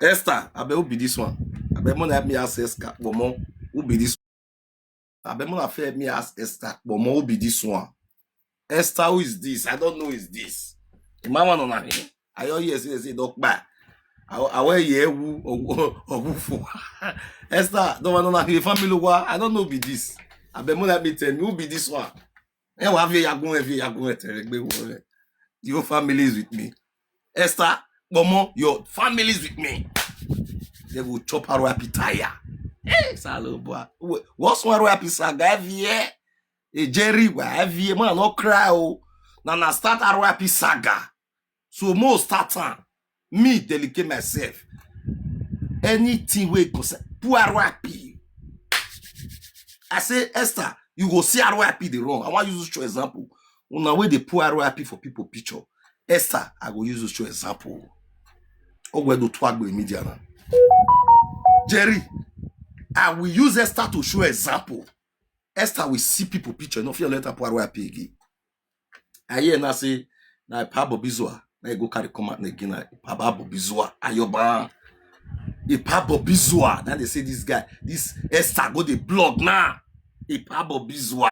Esther, I bet who be this one? I bet money help me ask Esther, Bomo, who be this one? I bet money help me ask Esther, Bomo, who be this one? Esther, who is this? I don't know who is this. The mama no na him. I hear say dog bad. I wear ye who or Esther, don't want to know family wa. I don't know who be this. I bet money help me tell me who be this one. Eh, what have you yagun? Your family is with me. Esther, Bomo, your family is with me. They will chop her happy tire. Hey, salo boy. What's one happy Saga? A Jerry, where man no cry. Oh, now start a happy Saga. So more starter. Me delicate myself. Anything we go say, poor happy. I say Esther, you go see how happy the wrong. I want you to show example. Una way they poor happy for people picture. Esther, I go use to show example. Oh, where do twag go media now? Jerry, I will use Esther to show example. Esther will see people picture. No fear later poor happy again. I hear now say na Pabo Bizwa. Na go carry command again na Pabo Bizwa. Ayoba. Pabo Bizwa. Now they say this guy, this Esther go the blog now. Pabo Bizwa.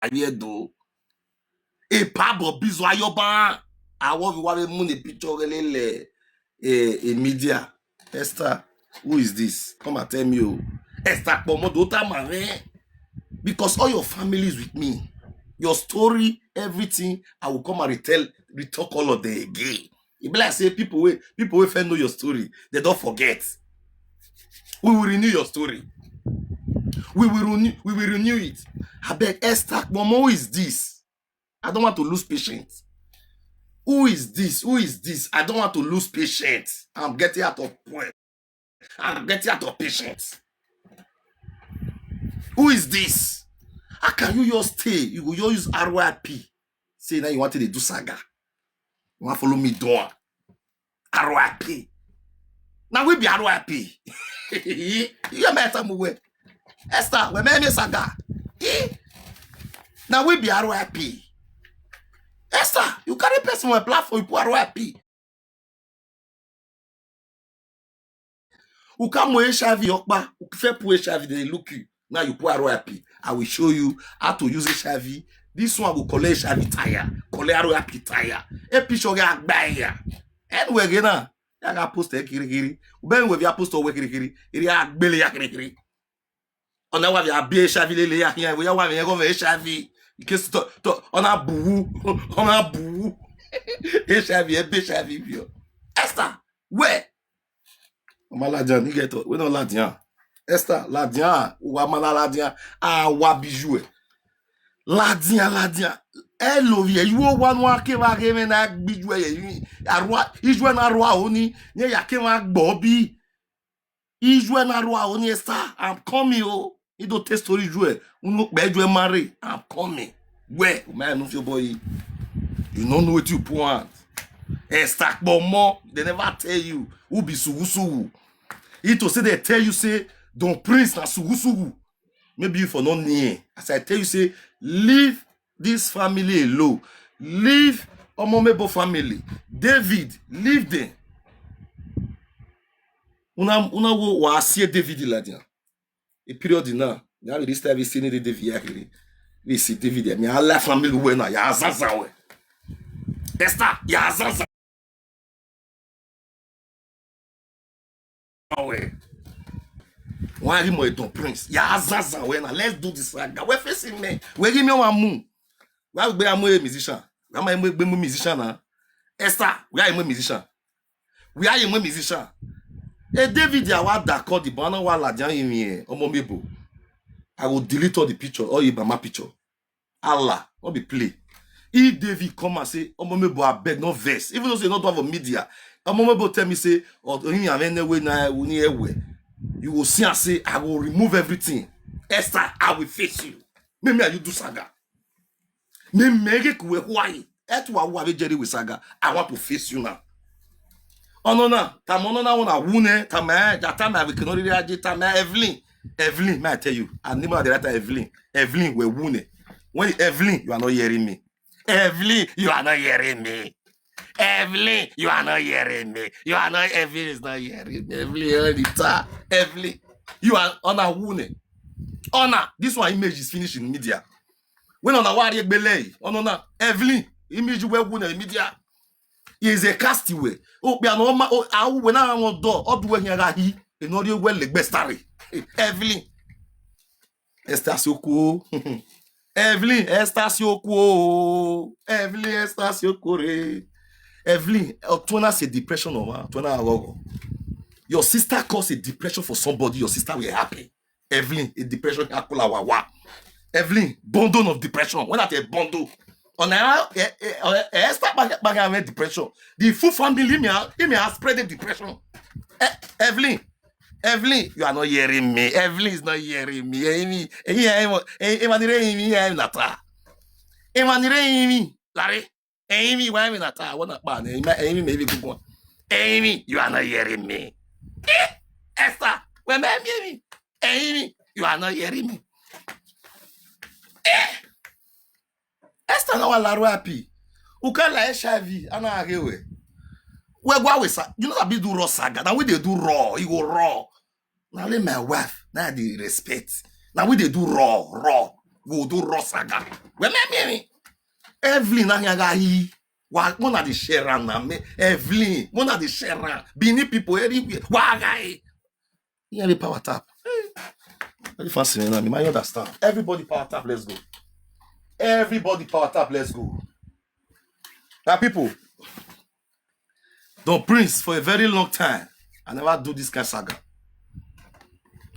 I hear though. Pabo Bizwa Ayoba. I want to moon the picture a media. Esther, who is this? Come and tell me. Oh. Esther, because all your family is with me. Your story, everything, I will come and retalk all of them again. It be like say people will know your story. They don't forget. We will renew your story. We will renew it. I beg Esther, Momo, who is this? I don't want to lose patience. Who is this? Who is this? I don't want to lose patience. I'm getting out of point. I'm getting out of patience. Who is this? How can you just stay? You go just use RYP. Say now you want to do Saga. You want to follow me down. RYP. Now we be RYP. You met some way. Esther, we me Saga. Now we be RYP. Esther, you carry person on a platform, you put RYP. You come with HIV, you put HIV, they look you. Now you put RYP. I will show you how to use HIV. This one will collect HIV tire. Collect RYP tire. A picture get buy here. Anyway, again, I got post a kiri. Ben we have post a kiri. It is belly a kiri. On a we have HIV here. We have HIV. Because on a boo. HIV. Esther, where? Maladian, you get we don't Ladian. Esther, Ladian, ou amana Ladian, wa bijou. Ladian. Hello, you one ke wa game na bijou arwa, ijou na roi oni, ne ya ke wa Bobby. Ijou na roi oni Esther, I'm coming oh. You don't test story jouer. Unu be jouer marry. I'm coming. Where? Man, no your boy. You don't know what you want. Esther, but more, they never tell you who be sugu. It to say they tell you say don't prince na sugu. Maybe you for not near. As I tell you say leave this family alone. Leave Omomebo family. David, leave them. Una wo wa see David là dia. E period na. Na this time we see the David actually. We see David. Me alla family we na ya zaza we. Esther, ya zaza. Why him or don't prince? Ya zaza we na. Let's do this Saga. We facing me. We give me one moon. Why we be a musician? Why am I be musician na? Esther, we are a musician. We are a musician. Hey David, ya wa d'accord the banner wa la dian yin Omomebo. I will delete all the picture, all your mama picture. Allah, not be play. If David come and say, Omomebo, I beg no verse, even though they not have a media, Omomebo tell me say, you will see and say, I will remove everything. Esther, I will face you. Maybe you do Saga. Maybe why? That's why we have Jerry with Saga. I want to face you now. Oh no, tamonona una wune, tama, jatama we cannot really tama Evelyn, may I tell you, I name of the writer Evelyn, we wune. When Evelyn, you are not hearing me. Evelyn, you are not hearing me. Evelyn, you are not hearing me. You are not, Evelyn is not hearing me. Evelyn, you are on a wound. Honor, this one image is finished in media. When on a warrior belay, on Evelyn, image well wounded in media. He is a castaway. Oh, be an oma. Oh, when I want door, or do he in audio well like bestari. Evelyn, Esther Soko. Evelyn, Esther Soko. Evelyn, Esther Soko. Evelyn, Tona say depression or Tona. Your sister caused a depression for somebody. Your sister will happy. Evelyn, a depression. Evelyn, bundle of depression. When at a bundle. On Esther back depression. The full family me has spread the depression. Evelyn, you are not hearing me. Evelyn is not hearing me. Amy, why me not? I wanna ban Amy, maybe good one. Amy, you are not hearing me. Esther, when me, Amy, you are not hearing me. Esther, now la happy. Who can la HIV? I know again. Where go we you know that be do raw saga. Now we they do raw. You go raw. Now let my wife. Now they respect. Now we they do raw. Go do raw saga. When me. Evelyn na ngahi. One of the sharer na me. Evelyn. One of the sharer. Bini people everywhere. Why? You have a power tap. Very fascinating. Me, I understand. Everybody power tap. Let's go. Everybody power tap. Let's go. Now, people. Don Prince, for a very long time, I never do this kind of saga.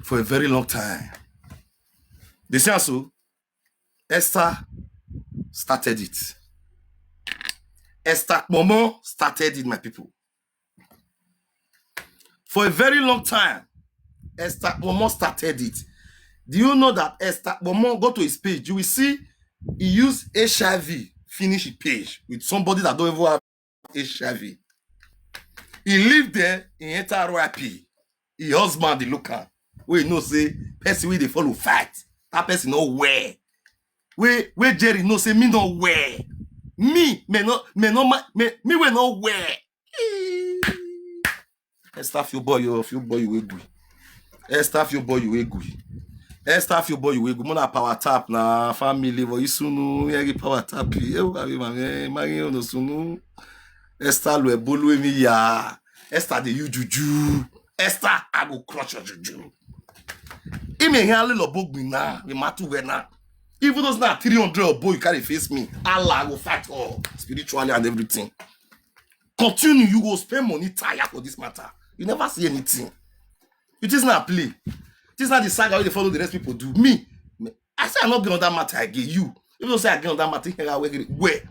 For a very long time. They say so. Esther started it. Esther Momo started it, my people. For a very long time, Esther Momo started it. Do you know that Esther Momo, go to his page, you will see he used HIV, finish his page with somebody that don't even have HIV. He lived there in enter RIP. His husband, the local. We know say, person we they follow fight. That person no where. Where Jerry no say me no where. Me we no where. Esther your boy you will go. Esther your boy you will go. Esther your boy you will go. Mona power tap na family for isunu yegi power tap. Mari no sunu. Esther lo ebolu emi ya. Esther the you juju. Esther I go crush your juju. Ime here little bug me na. We matu we na. Even those now 300 boy you carry face me. Allah will fight all spiritually and everything. Continue, you go spend money tired for this matter. You never see anything. It is not play. It is not the saga where they follow the rest people do. Me, I say I'm not getting on that matter again. You don't say I get on that matter. Where?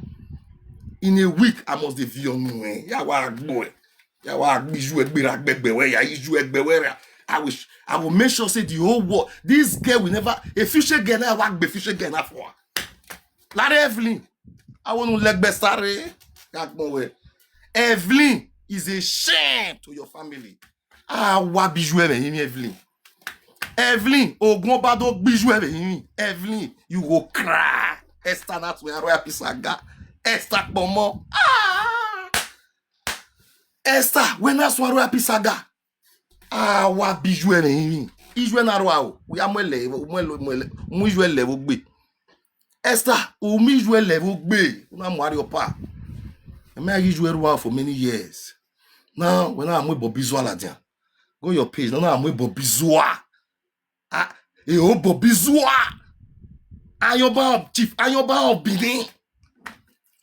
In a week, I must be view on me. I will make sure say the whole world. This girl will never a future girl I work be future girl na for. Like Evelyn, I want to leg best sorry. Evelyn is a shame to your family. Wa bijou Evelyn. Evelyn, ogun bado bijou Evelyn, you go cry. Esther not we are Saga. Esther Momo. Esther, when I swallow a Saga. Wa bijou Ijou na roa. We are mwele level gbe. Esther, o mi jouer level gbe. Una mo ari opa. I usually roa for many years. Now, when I'm with Bobizwa Ladian, go your page. Now I'm with Bobizwa. Bobizwa. Ayoba chief. Ayoba Bini.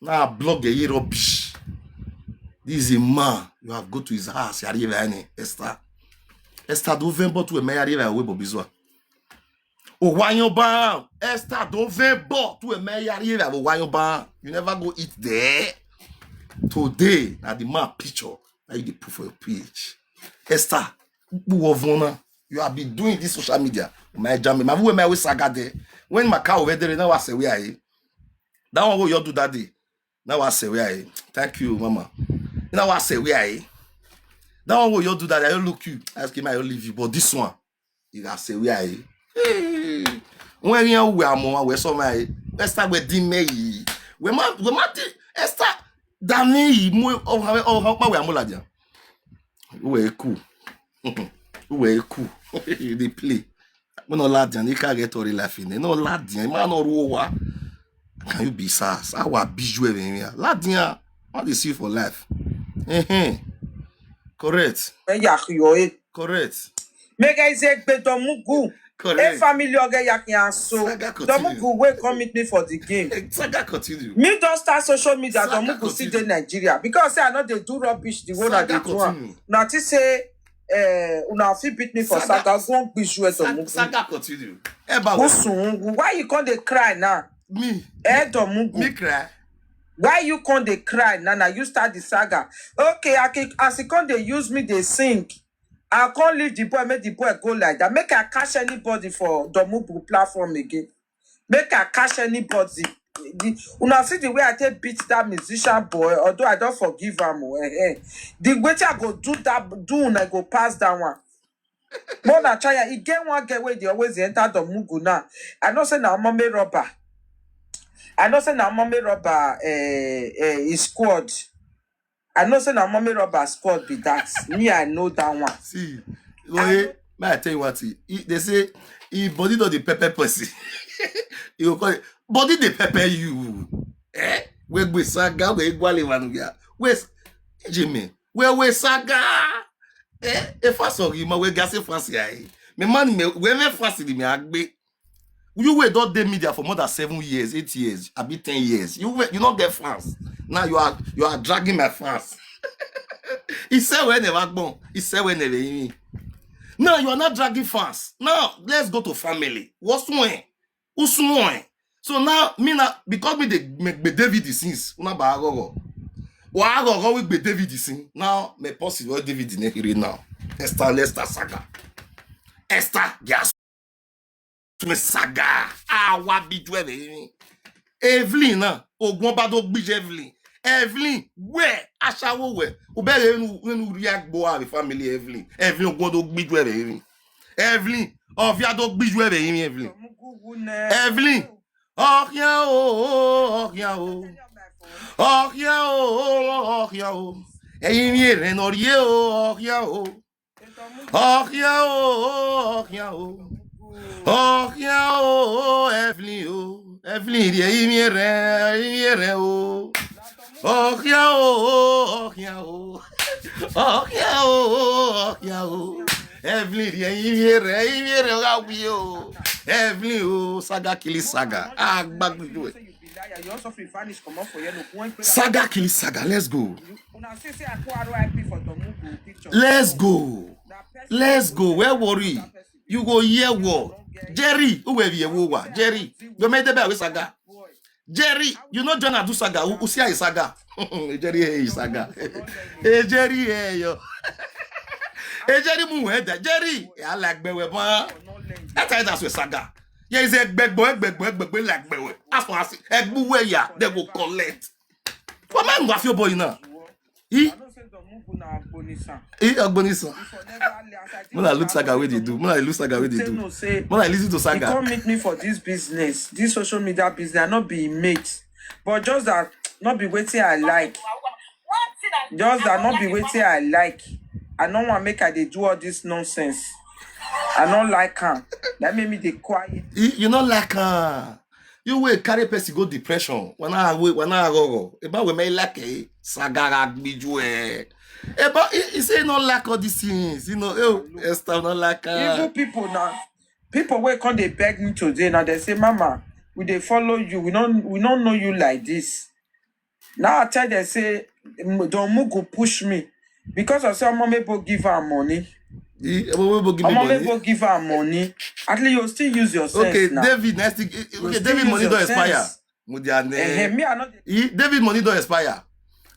Now blog a year rubbish. This is a man. You have go to his house. You arrive any Esther. Esther November to a mayor arrive with Bobizwa. Oh, Wanyoba. Esther November to a mayor arrive with Wanyoba. You never go eat there. Today, now the man picture. Now you put for your page. Esther, you have been doing this social media. My jam, my Saga there. When my car over there, now I say where I. That one go you do that day. Now I say where I. Thank you, mama. Now I say where I. That one go you do that. I look you. Ask him I leave you. But this one, you gotta say where I. When you are more, where some I. Esther we did me. We Esther. Dami, oh, we amuladia. We cool. We cool. They play. We no ladian. You can't get all laughing. No ladian. Man no rowa. Can you be sass? Our bijou here. Ladian. What they see for life? Correct. Correct. Make I say Domugu. Correct. Family so Saga continue. Domugu will come meet me for the game. Saga continue. Me don't start social media. Saga Domugu see continue. the Nigeria because say I know they do rubbish the one that they do. Now to say una fit beat me for Saga won't be sure Domugu. Saga continue. Why you can't they cry now? Me. Domugu. Me cry. Why you can't they cry now? Now you start the saga. Okay, as you can't they use me they sing. I can't leave the boy, make the boy go like that. Make I catch anybody for Domugu platform again. Make I catch anybody. Una see the way I take beat that musician boy, although I don't forgive him. The way I go do that, I go pass that one. More than try, he get one get where they always enter Domugu now. I know say now mommy robber. His squad. I know say na mommy robber squad be that. Me, I know that one. See, may I tell you what? They say, if body do the pepper pussy, you call it body the pepper you. We Saga, we Gwale Wanuga. Where's Jimmy? We Saga? If I saw him, we gas France. Me man, we me France in me agbe. You were not the media for more than 7 years, 8 years, a bit 10 years. You not get France. Now you are dragging my France. He said when they were born. He said when they were. Now you are not dragging France. Now let's go to family. What's one? Who's one? So now me now because me they make David the sins. Una ba agogo. Wa agogo we be David the sin. Now me possible David the here now. Esther Saga. Esther gas. Me Saga. Wa bijwe be. Evelyn na ogun ba do gbije Evelyn. Evelyn where aṣawo where obere nu react bo our family Evelyn ogun do gbiju ere Evelyn ofia do gbiju ere Evelyn okia o eyin mi ere no rie o okia o Evelyn rie mi ere o Evelyn, Evelyn, Saga kill Saga. You also vanish come off for yellow. Saga kill Saga. Let's go. Let's go. Where worry? You go hear war. Jerry, who will be a war? Jerry, you made the bell with Saga. Jerry, you know John Adu Saga. Who see a Saga? Jerry, hey Saga. Hey Jerry, hey yo. Hey Jerry, muweda. Jerry, I like bewe ma. That's with Saga. Yeah, he's a big boy like bewe. As for us, buwe ya, they will collect. What man was your boy now? He Agbonisa. When I look Saga, where they do. When I look Saga, where they do. When I listen to Saga, you come meet me for this business, this social media business. I not be mate, but just that not be waiting. I like. Just that not be waiting. I like. I don't want to make her they do all this nonsense. I don't like her. That made me they quiet. You not like her. You will carry person go depression. When I go. About we may like a Saga bijou. But he say not like all these things. You know, Esther not like her. Even people now. People where come they beg me today now they say, Mama, we they follow you. We don't know you like this. Now I tell they say, Domugu push me because I say Mama go give her money. Mama go give her money. At least you still use your sense. Okay, now. David, next thing. Okay, David money don't expire. David money don't expire.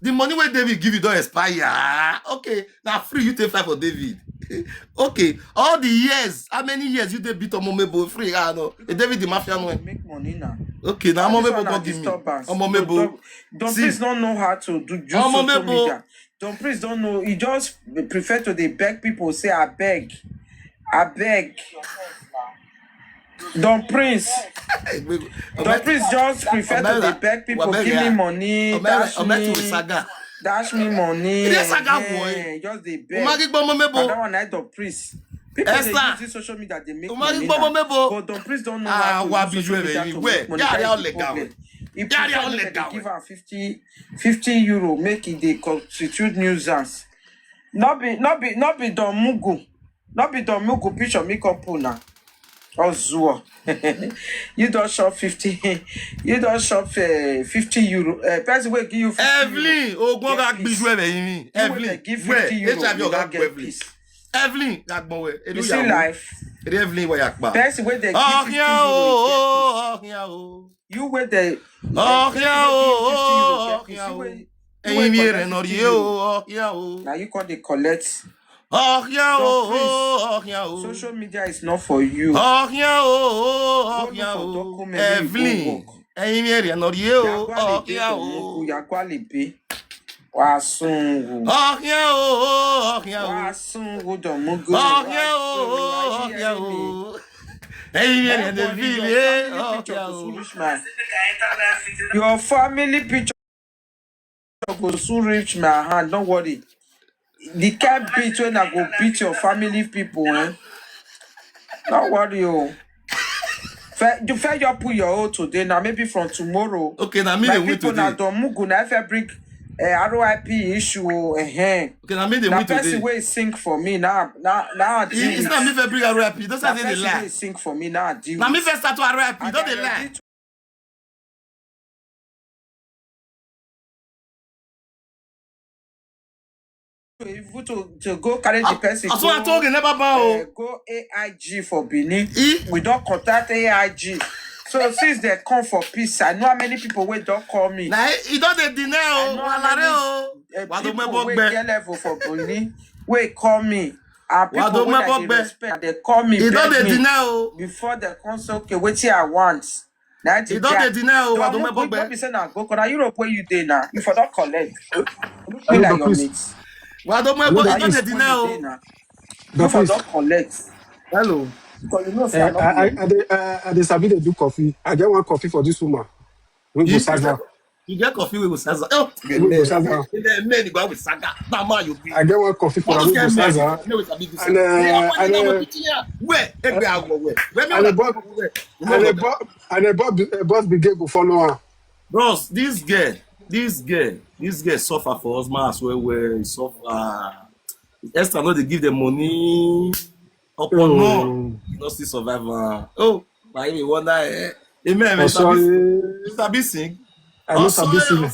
The money where David give you don't expire. Okay, now free you take 5 for David. Okay, all the years, how many years you did beat on Momebo free? No, David the mafia no make money now. Okay, now Momebo go give me. Don't please don't know how to do just social media. Don't please don't know. He just prefer to they beg people say I beg. Don Prince just prefer to dey beg people, give me money, dash me money. Saga boy. Just dey beg. That one na Don Prince. People dey use this social media, they make money now. But Don Prince don't know how to use social media to make money. That's the problem. If they give am 50 euro, make it they constitute nuisance. Not be Don Mugu. Not be Don Mugu picture make up now. Or Zua. You don't shop 50. You don't shop 50 euro. Person will give you 50 Evelyn, Evelyn, give 50 euro. You don't get peace. Evelyn, you see life. Evelyn, where you are? Person where they give 50 euro. You where they. Now you can they collect. Social media is not for you. Evelyn, your family picture go soon reach my hand, don't worry. The kind beat when I go beat your family people, eh? Don't worry, oh. You fair you put your own today, now maybe from tomorrow. Okay, now me the win today. Now don't move, now if I bring ROIP issue, okay, now me the win today. Person way sing for me now. It's not me for bring ROIP. Don't say they lie. Sing for me now. Now me first start to ROIP. Don't they lie. To go carry the person. Go AIG for Benin. We don't contact AIG. So since they come for peace, I know how many people wait don't call me. Nah, you don't deny people wait get level for Benin. Wait call me. And people wait they respect. They call me. You don't deny before they come say okay, wait I want. You don't deny don't be saying go because Europe where you dey now. You for don't collect. Look like your mates. Why don't you deny? You for don't collect. Hello. Because you know I decided to do coffee. I get one coffee for this woman. We go Saga. You get coffee with Saga. Oh, we go Saga. Men go with Saga. Mama, you be. I get one coffee for we go Saga. And the boss begin to follow her. Bros, this girl suffer for us, man, as well. Suffer. Esther, no, they give them money. Upon no, you not still survive. Oh, my me wonder. Amen. Mr. B sing. I know Sabi sing. No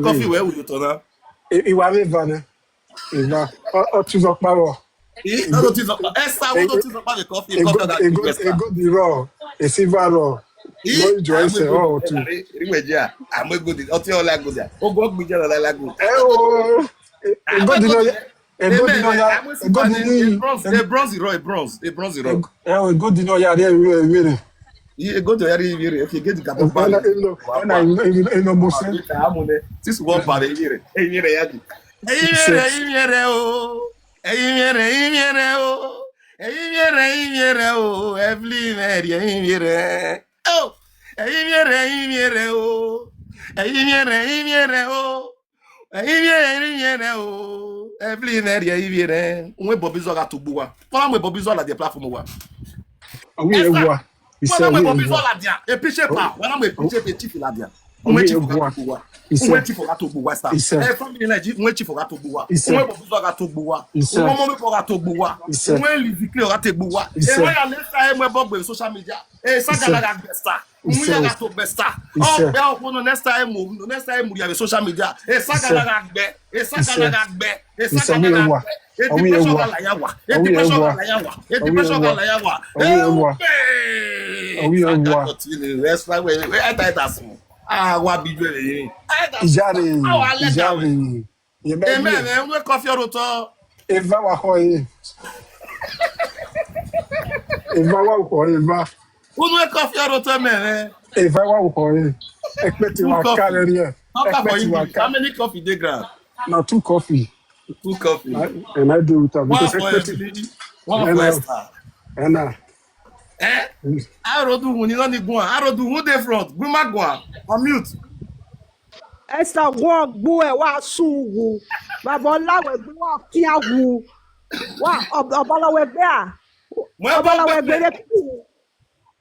coffee where will you turn up? Ìwà mi va ne. Ìwà ọtí sọ pàrọ̀. Esther, we don't talk about the coffee. Ego di raw, a silver raw. No enjoy say oh too. I'm a good. Ọtí ọlá good ya. O go gbe je ọlá good. Ego di no ya. Ego di no ya re re. Ego to yari ire. If you get the capo. No mo se. This one part ire. Ire ya di. Ire o. Ire o. Evelyn ire. Oh. Ire o. Evelyn ire. Unwe bobizo ga tugbuwa. Fala mwe bobizo la de platform wa. Owi ewa. Fala mwe bobizo la dia. E piche pa. Wala mwe piche pe chief la dia. Unwe chief ga tugbuwa. Unwe chief ga tugbuwa sta. E family na unwe chief ga tugbuwa. Unwe bobizo ga tugbuwa. Unwe mo me ga tugbuwa. Unwe livicle ga tugbuwa. E wa ya lesa e mwe bogbe social media. E Saga la ga besta. Unwe ga to besta. Oh, be o no next time ya social media. E Saga la ga gbe. E Saga la ga gbe. E Saga la ga gbe. Education ga la yawa. Education ga la yawa. Education ga la yawa. Owi ewa. Rest like we I die that small. Ah, what be doing? How Ijare, I let that way. Ijare. Yemedie. Amen. We coffee roto. Eva wa hoye. Eva wa hoye. We coffee roto, man. Eva wa hoye. Ekpeti Two wa coffee. kalerie. Talk for Ekpeti wa English. How ka. many coffee they grab? Now 2 coffee. Two coffee. And I do it One because for ekpeti. Emily, one And for Esther. I. Eh? I don't do when you don't need one. I don't do who they front. Bring my go on mute. Esther wọ́n gbó ẹ̀ wá sún wù. Bàbá ọláwẹ̀ gbé wá kí á wù. Wá ọ̀bọ̀lọ́wẹ̀ gbé à. Moi bon Ọ̀bọ̀lọ́wẹ̀ gbé bébé. dé kí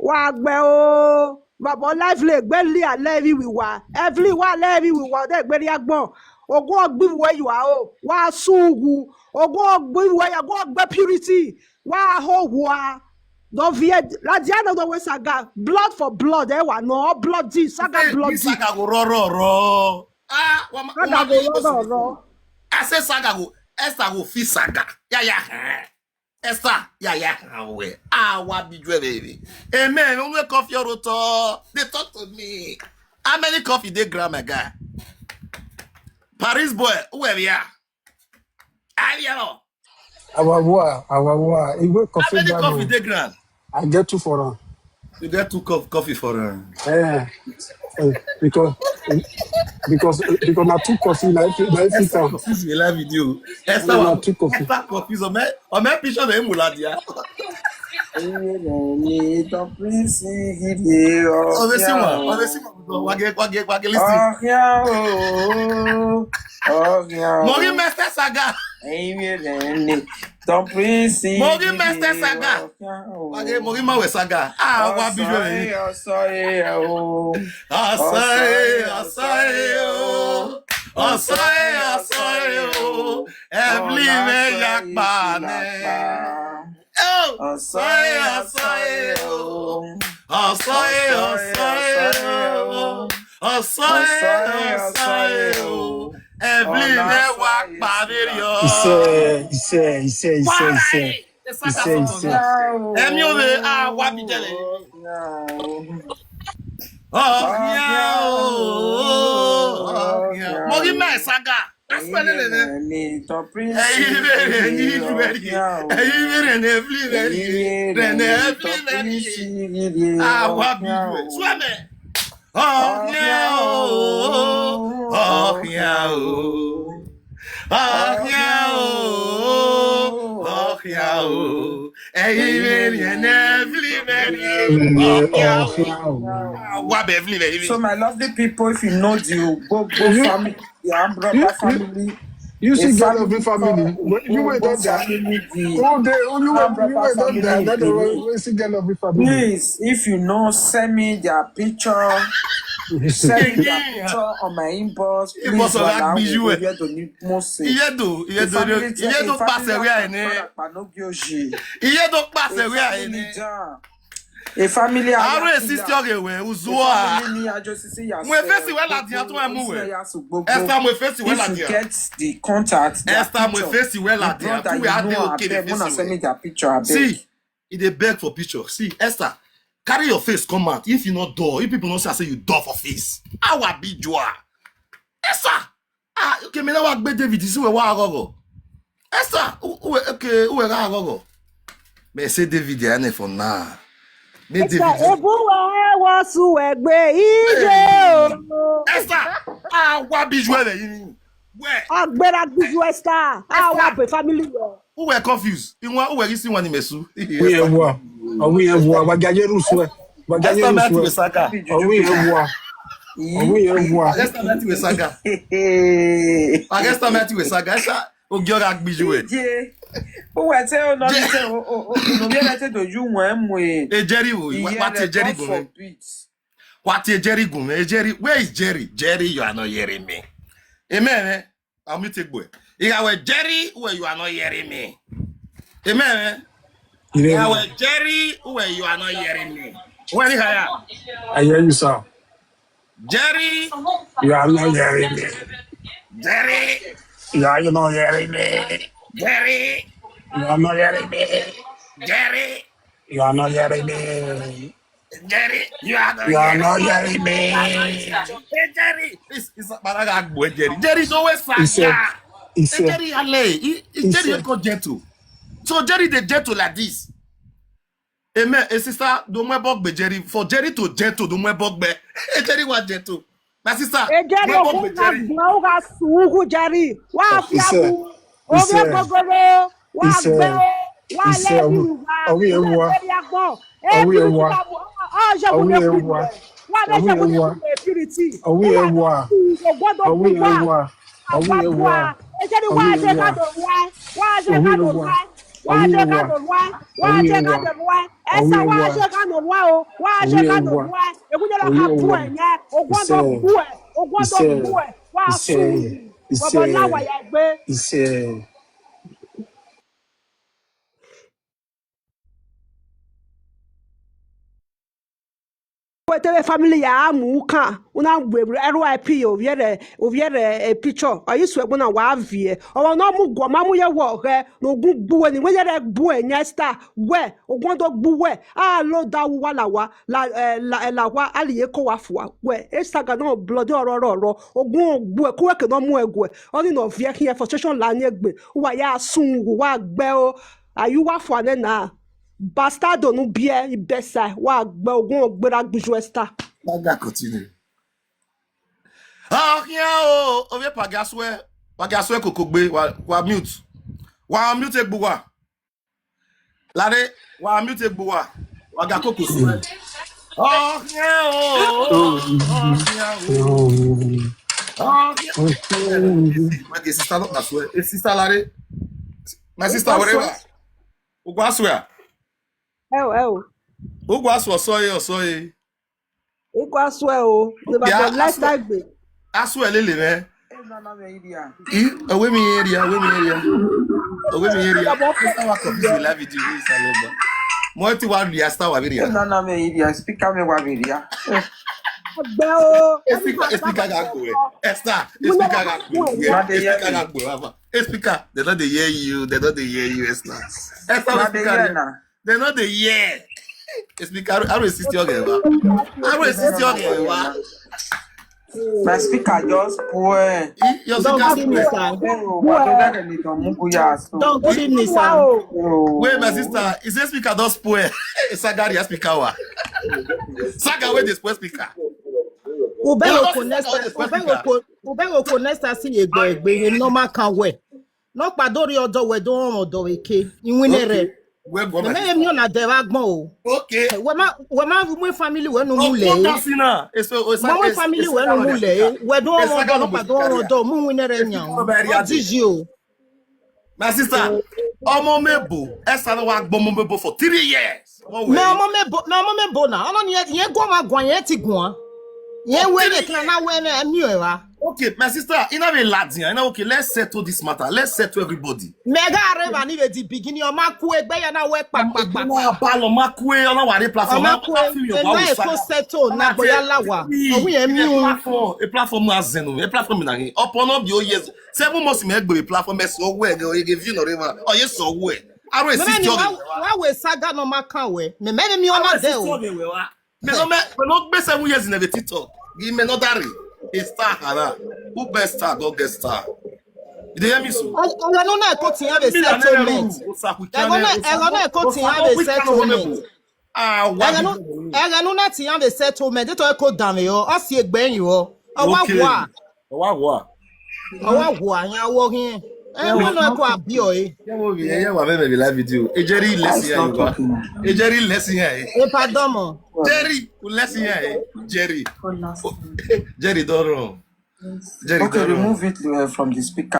wà gbẹ o. Bàbá ọláìfilẹ̀ gbé lé àlẹ́ rí wìwà. Ẹ̀fílì wà lẹ́rí wìwà ọ̀dẹ́ gbé ní agbọ̀n. Ogún ọ̀gbìn ìwé ìwà o. Wà sún wù. Ogún ọ̀gbìn ìwé ogún ọ̀gbẹ́ purity. Wà hó wùwà. Don't fear. Like the end of the way, Saga. Blood for blood. No blood. Saga blood. This Saga go ro. Ah, Saga go ro. I say Saga go. Esther go fit Saga. Yeah. Esther, yeah. We. Ah, what be doing, baby? Amen. When we coffee roto, they talk to me. How many coffee they grab, my guy? Paris boy, where we are? Ariano. Our Iwe How coffee many coffee bag. they grab? I get 2 for her. You get 2 coffee for her. Because na 2 coffee na every time. Confuse me live video. Esther Na wa 2 coffee. Esther confuse o me picture de muladia. On wage listen. Mori Mester Saga. Mori Mester Saga. Wage Mori Mawe Saga. Ah, wa bijo e. Asae. Every me yakbane. Oh, Asae. Every me wakbane yo. Ise. Emi o le wa bijele. Mori me Saga. Aspelele ne. So my lovely people, if you know the Gbogbo family, the Ambraba family, You see, a girl of the family. You wait Gbogbo on that. family, the You Ambraba wait on family that. in That's Benin. the see girl of the family. Please, if you know, send me their picture. Send me their picture on my inbox. Please, while we here to need most. Iye do passe where ene. Iye do passe where ene. A family Are sister we uzuo. Mwe fesi we la dia to emu we. Esther mwe fesi we la If you dia. get the contact, Esther mwe fesi we la dia. Tu we ade okay the face. Send me their picture, I beg. See, it dey beg for picture. See, Esther, carry your face come out. If you not door, if people don't say you door for face. How I be joa. Esther. Ah, okay, me na wa gbe David si we wa agogo. Esther, okay, we ga agogo. Me say David ya ne for now. Me David. Ebuwe wasu egbe ije o. Esther, ah, wa be joa le yin. Where? Agbera gbiju Esther. Wa be family wo. Who were confused? In one who were listening one in Mesu. We have war. Wagaye Ruswe. Esther met with Saga. We have war. Esther met with Saga. Esther met with Saga. Esther Ogiora Gbijue. Who were saying no to you when A Jerry, what a Jerry go? What a Jerry go? A Jerry, where is Jerry? Jerry, you are not hearing me. Amen. I'll meet you boy. If I were Jerry, where you are not hearing me. Amen. If I were Jerry, where you are not hearing me. When is I? I hear you, sir. Jerry, You are not hearing me. Jerry, You are not hearing me. Jerry, You are not hearing me. Jerry. You are not hearing me. Jerry, you are not You are hearing not me. hearing You are not me. hearing. Hey, Jerry. It's a boy, Jerry. Jerry is always He Saga. said, he Hey, said, Jerry, Ale. he Jerry said, is not gentle. So Jerry, the gentle like this. Amen. A sister, don't wear bugbe Jerry. For Jerry to gentle, don't wear bugbe. Hey, Jerry was gentle. My sister, Ejeri wear bugbe ogunga Jerry. gbọ́ngà sùúrù jari. Wá fi he abu. said, he Omi said, gogoro. Wá he gbẹ́ said, o. Wá he said, lẹ́bi wíwá. Owi Ilé Ewa, ìgbéri agbọ̀n. Owi Epiriti Ewa, ka bu. Ọ̀ṣẹ́gun Owi ní kú Ewa, ilẹ̀. Wá Owi lẹ́ṣẹ̀gun ní kú Ewa, ilẹ̀ epiriti. Owi Wá lọ Ewa, sí ògbọ́dọ̀ Owi búwa. Ewa, Àwa Owi búwa. Ewa, Ejeri wá Owi ṣe ká Ewa, dòrú ẹ. Wá ṣe ká Owi dòrú Ewa, ẹ. Wá Owi ṣe ká Ewa, dòrú ẹ. Wá Owi ṣe ká Ewa, dòrú ẹ. Owi Ẹ̀sà wá Ewa, ṣe ká dòrú ẹ o. Wá ṣe Owi ká Ewa, dòrú ẹ. Ègúnjẹ́lá Owi ká bú Ewa. ẹ̀ yẹn. He Ògbọ́dọ̀ said, bú ẹ̀. he Ògbọ́dọ̀ bú said, ẹ̀. Wá he sùúrù. said, he Bọ̀bọ̀ said, láwàyà gbé. he said, Wetele family ya amuka una gbebre RIP oviere picture ayi swegbo na wa vie owo no mu gwo ma mu ye wo re no gun gbu ni we ye gbu enya star we ogun do gbu we a lo da wa la wa aliye ko wa fu we Saga no blood oro ogun gbu e ko we ke no mu egwe oni no vie here frustration la ni egbe wa ya sun wa gbe o ayu wa fu ane na bastardo no bia ibesa wa gba ogun ogbera gbuju Esther. Saga continue. Ah, yeah, oh, ovie pagaswe kokogbe, wa mute. Wa mute egbuwa. Lare, wa mute egbuwa. Wa ga koko swe. Oh, yeah, oh, yeah, oh. Oh, yeah. My sister not aswe. A sister Lare. My sister whatever. Ugwa aswe. Ewo. Ugwa aswe osoye. Iko aswe o. Ne ba Yeah, bo lifestyle gbe. Aswe lele me. Nana me idia. Away me area. Ne ba bo Sister wa confuse la video we saloba. Mo ti wa ria star wa area. Nana me idia. Speaker me wa idia. gbe o. Speaker ga go. Esther, speaker ga go. Speaker, they don't hear you. Esther. Esther, speaker. They don't hear. Speaker, I resist your game. My speaker just poor. Your Don't speaker. give me, sir. Don't give me, sir. Wait, my sister, is this speaker don't spoil? Saga, your speaker. Saga, where they spoil speaker? Ubero konesta si egbe normal kan we. No padori odo we don odo eke. Inwinere. Where go Me my me na de wa gbon o. Okay. We ma mu family we no Oh, mule. Casina. Mo family we no mule. We don odo no padori odo mu winere nyan. O diji o. My sister, Omo Mebo, Esther no wa gbo Omo Mebo for 3 years. Me omo me bo na. Ono ni ye go ma gwan ye ti gwan. Ye we ne kan na we na mi o wa. Okay, my sister, in a Latin, okay, let's settle this matter. Let's settle everybody. Mega areva ni the beginning o ma ku egbe ya na we pa. Balo makwe ona wa platform. Ko settle na boya lawa. O wi emi o. A platform azeno, a platform na upon up your years. 7 months me egbe platform be so we go give you no river. Oh yes so we. I will see you. Wa we Saga no ma kan we. Me mi ona de o. Me no be 7 years in the TikTok. Give me another. A star hara. Who best star go get star. You hear me so? Ega no na ko tin have a settlement. Ega no ko tin have a settlement. Ega no na tin have a settlement. They to ko down yo. O si egbe yin o. Owa wo yan wo hin. Mo no ko abi o e. Ye wa me be live video. Ejeri lesson ya yo. Ejeri lesson ya e. E pardon mo. Jerry, lesson ya e. Jerry. Jerry don't run. Jerry Okay, don't run. remove it from the speaker.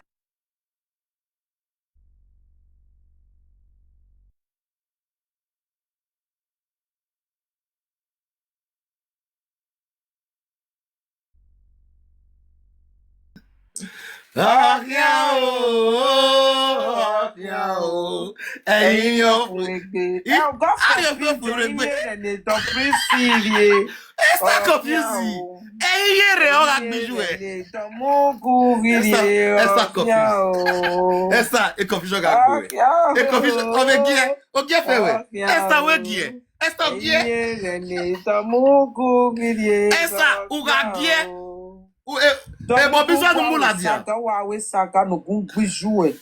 Ẹ̀yin yo. Esther confusing. Ẹ̀yin re o la gbiju e. Esther confused. Esther, e confusion ga gbe. E confusion o be gie. O gie fe we. Esther we gie. Esther bie. Rene Domugu Gidie. Esther uga bie. E bobizo no mula dia. Saga wa Saga no gungbijue.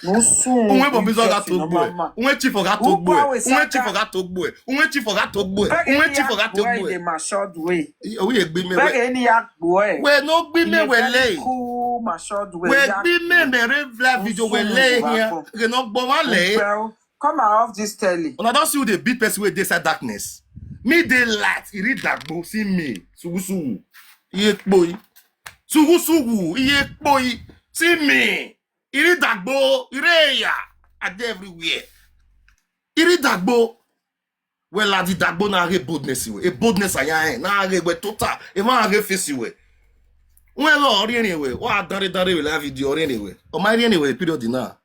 No sun. Unwe bobizo ga togbo. Unwe chief ga togbo. Unwe chief ga togbo. Unwe chief ga togbo. Unwe chief ga togbo. The mashod way. O ye gbe me we. Bege ni agbo e. We no gbe me we le. Ku mashod way. We gbe me re vla video we le here. We no gbo wa le. Come out of this telly. Una don see who dey beat person wey dey inside darkness. Me dey light, e read dagbo, see me. Sugusugu. Iye kpoi. Sugusugu, iye kpoi. See me. E read dagbo, ireya. I dey everywhere. E read dagbo. Well, la di dagbo na re boldness we. E boldness aya na re we total. E ma re face we. Well, ori anyway. Wa dare we la video ori anyway. O ma ri anyway period na.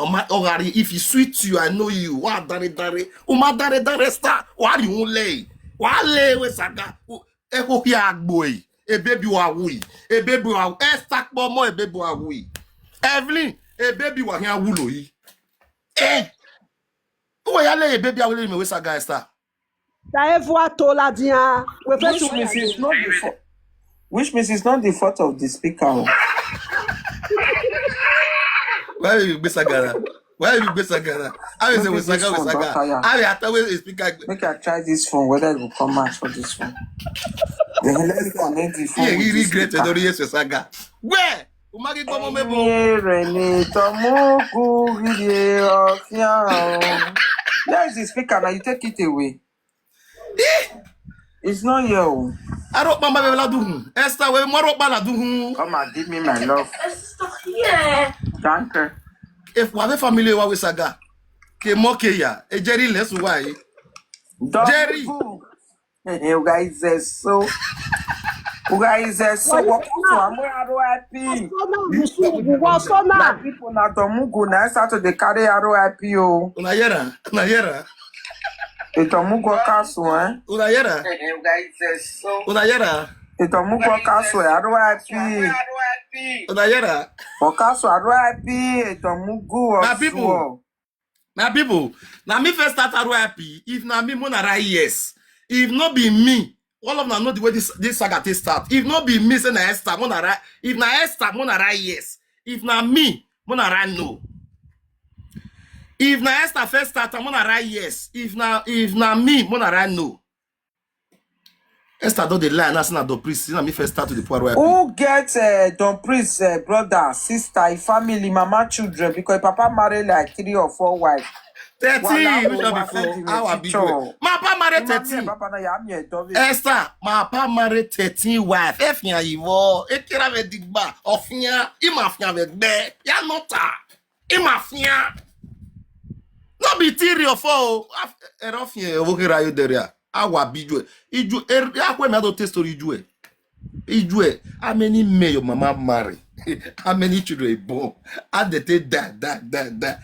If he sweet you, I know you. What dare? Uma dare star. What you lay? What lay with Saga? Eko ya boy. A baby wa we. A baby wa Esther bomo a baby wa we. Evelyn, a baby wa here wulo yi. Who ya lay a baby wa me with Saga Esther? Which means it's not the fault of the speaker. Why you be Saga? Why you be Saga? I will say with Saga with Saga. I will have to speaker. Make I try this phone, whether it will come out for this one. Then let me connect the phone. Yeah, he regretted already with Saga. Where? Umagi Bomo Mebo. Rene Tomoku video. Where is the speaker? Now you take it away. It's not you. I don't remember la do. Esther, we more la do. Come and give me my love. Yeah. Thank you. If we have family with Saga, ke moke ya, e Jerry less why. Jerry. You guys are so. You guys are so. What I'm happy. People na Tomugu na start to carry ROIP o. Una yera. E Tomugu kaso Una yera. You guys are so. Una yera. E Tomugu kaso ROIP. Una yera. Okaso ROIP e Tomugu. My people. Now me first start ROIP. If na me monara yes. If not be me, all of them know the way this saga take start. If not be me, say na Esther monara. If na Esther monara yes. If na me monara no. If na Esther first start, monara yes. If na me monara no. Esther do the lie, na the priest. Na me first start to the poor ROIP. Who get Don Priest brother, sister, family, mama, children? Because Papa married like 3 or 4 wives. 13, which one before? Our big way. My papa married 13. Esther, my papa married 13 wives. Efia Ivo, Ekira Vedigba, Ofia, Imafia Vedbe, Yanota, Imafia. No be 3 or 4. Erofia, Ovokira Yoderia. Our big way. Iju, Akwe Mado Testori Ijue. Ijue, how many men your mama marry? How many children born? How they take that.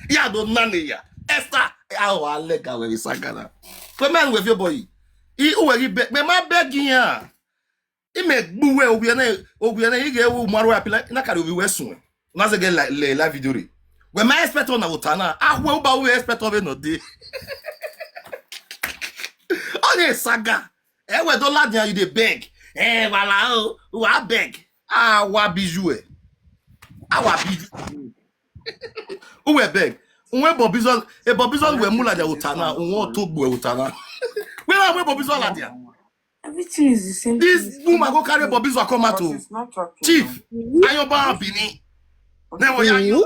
Ya don't nanny ya. Esther, how I like our Saga. Come on with your boy. He already beg. Me ma begging ya. He make buwe obiane. He get umaru apila. Na kari obi wesun. Na se get la video re. We ma expect on na utana. Ah we uba we expect on no dey. Only Saga. We don't like you dey beg. Wala o. Wa beg. Wa bijou. Wa bijou. Uwe beg. Unwe Bobizon we mula dia utana, unwo to gbe utana. Where are we Bobizon la dia? Everything is the same. This woman go carry Bobizon come out to Chief. Ayoba Bini. Never you.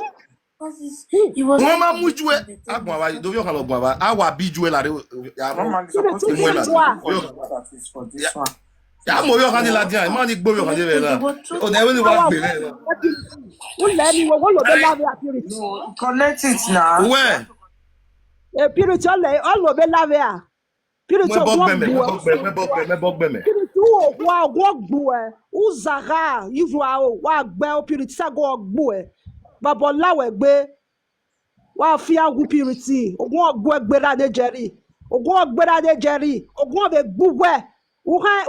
He was Mama mujwe. Agwa do yo kan ogwa. Awa bijwe la re. Ya mo yo kan la dia, ma ni gbo yo kan de la. O na we ni wa gbe le. Connect it now. Where? E purity all over lave. Purity wa gbo e. Uzara yivwa o wa gbe o purity sa go gbo e. Babo lawe gbe wa fi agu purity. Ogun ogbo egbera de Jerry. Ogun be gbuwe. Uha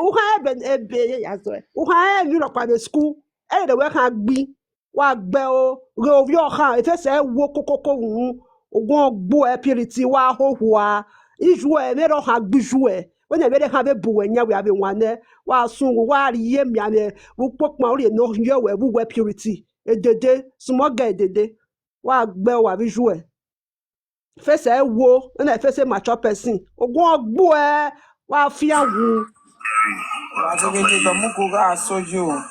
ebe yazo. Uha e pa de school. E de we kan gbi. Wa gbe o re ovi okan e fe se wo kokoko wu ogun ogbo e purity wa hohua Ijue me ro ha gbijue. When they have a buenya we have one wa sun wa ye mi ame wo pokma ori no ye we purity. E dede small guy dede. Wa gbe wa visual. Face e wo na face mature person. Ogun ogbo wa fi awu. Wa de do mu ko ga so you.